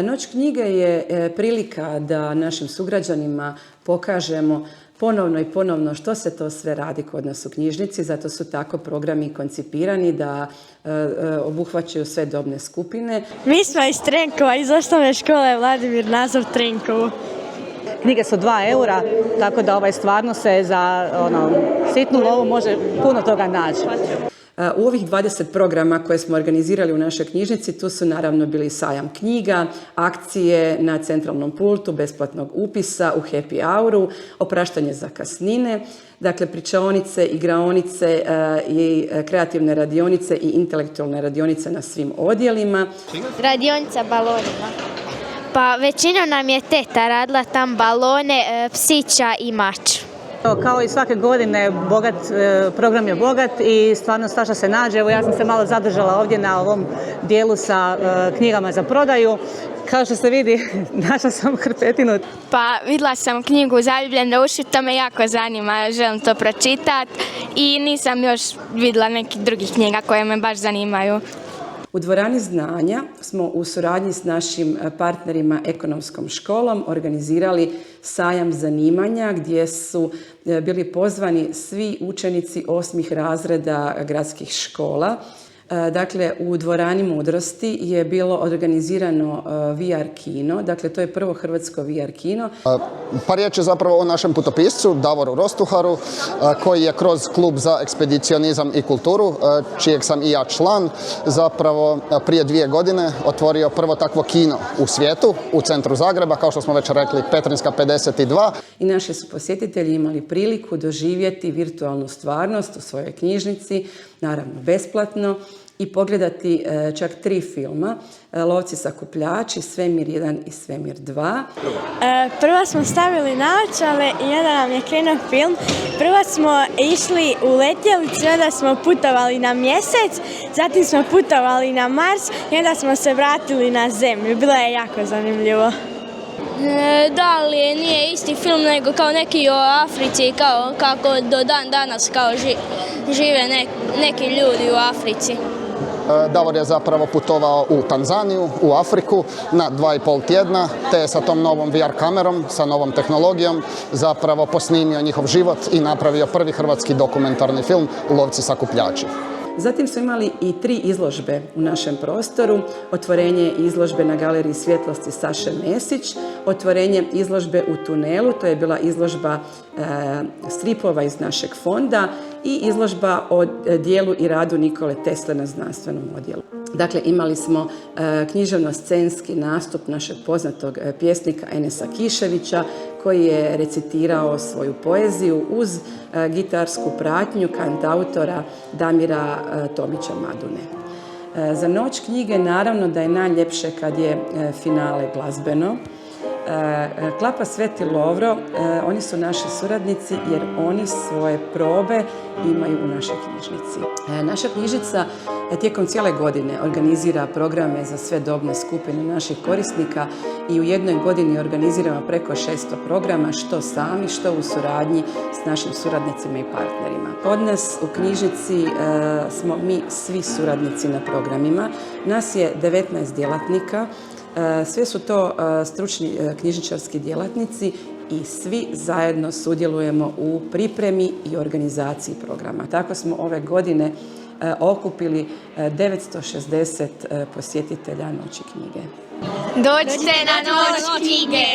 Noć knjige je prilika da našim sugrađanima pokažemo ponovno i ponovno što se to sve radi kod nas u knjižnici, zato su tako programi koncipirani da obuhvaćaju sve dobne skupine. Mi smo iz Trenkova, iz osnovne škole Vladimir Nazor Trenkovo. Knjige su 2 eura, tako da stvarno se za sitnu lovu može puno toga naći. U ovih 20 programa koje smo organizirali u našoj knjižnici, tu su naravno bili sajam knjiga, akcije na centralnom pultu, besplatnog upisa u happy houru, opraštanje zakasnine, dakle pričaonice, igraonice i kreativne radionice i intelektualne radionice na svim odjelima. Radionica balonima. Pa većina nam je teta radila tam balone, psića i mač. Kao i svake godine, program je bogat i stvarno svašta se nađe. Evo ja sam se malo zadržala ovdje na ovom dijelu sa knjigama za prodaju. Kao što se vidi, našla sam hrpetinu. Pa vidjela sam knjigu Zaljubljene uši, to me jako zanima, želim to pročitati i nisam još vidjela nekih drugih knjiga koje me baš zanimaju. U dvorani znanja smo u suradnji s našim partnerima Ekonomskom školom organizirali sajam zanimanja gdje su bili pozvani svi učenici 8. razreda gradskih škola. Dakle, u dvorani Mudrosti je bilo organizirano VR kino, dakle to je prvo hrvatsko VR kino. Pa riječ je zapravo o našem putopiscu Davoru Rostuharu, koji je kroz klub za ekspedicionizam i kulturu, čijeg sam i ja član, zapravo prije 2 godine otvorio prvo takvo kino u svijetu, u centru Zagreba, kao što smo već rekli, Petrinjska 52. I naši su posjetitelji imali priliku doživjeti virtualnu stvarnost u svojoj knjižnici, naravno besplatno, i pogledati čak 3 filma, Lovci sakupljači, Svemir 1 i Svemir 2. Prvo smo stavili naočale i onda nam je krenuo film. Prvo smo išli u letjelicu, onda smo putovali na Mjesec, zatim smo putovali na Mars i onda smo se vratili na Zemlju. Bilo je jako zanimljivo. Da li nije isti film nego kao neki o Africi, kao kako do dan danas kao žive neki ljudi u Africi. Davor je zapravo putovao u Tanzaniju, u Afriku na 2,5 tjedna, te je sa tom novom VR kamerom, sa novom tehnologijom zapravo posnimio njihov život i napravio prvi hrvatski dokumentarni film Lovci sakupljači. Zatim smo imali i 3 izložbe u našem prostoru. Otvorenje izložbe na Galeriji svjetlosti Saše Mesić, otvorenje izložbe u tunelu, to je bila izložba stripova iz našeg fonda i izložba o dijelu i radu Nikole Tesle na znanstvenom odjelu. Dakle, imali smo književno-scenski nastup našeg poznatog pjesnika Enesa Kiševića, koji je recitirao svoju poeziju uz gitarsku pratnju kantautora Damira Tomića Madune. Za Noć knjige naravno da je najljepše kad je finale glazbeno. Klapa Sveti Lovro, oni su naši suradnici jer oni svoje probe imaju u našoj knjižnici. Naša knjižnica tijekom cijele godine organizira programe za sve dobne skupine naših korisnika i u jednoj godini organiziramo preko 600 programa, što sami, što u suradnji s našim suradnicima i partnerima. Kod nas u knjižnici smo mi svi suradnici na programima. Nas je 19 djelatnika. Sve su to stručni knjižničarski djelatnici i svi zajedno sudjelujemo u pripremi i organizaciji programa. Tako smo ove godine okupili 960 posjetitelja Noći knjige. Dođite na Noć knjige!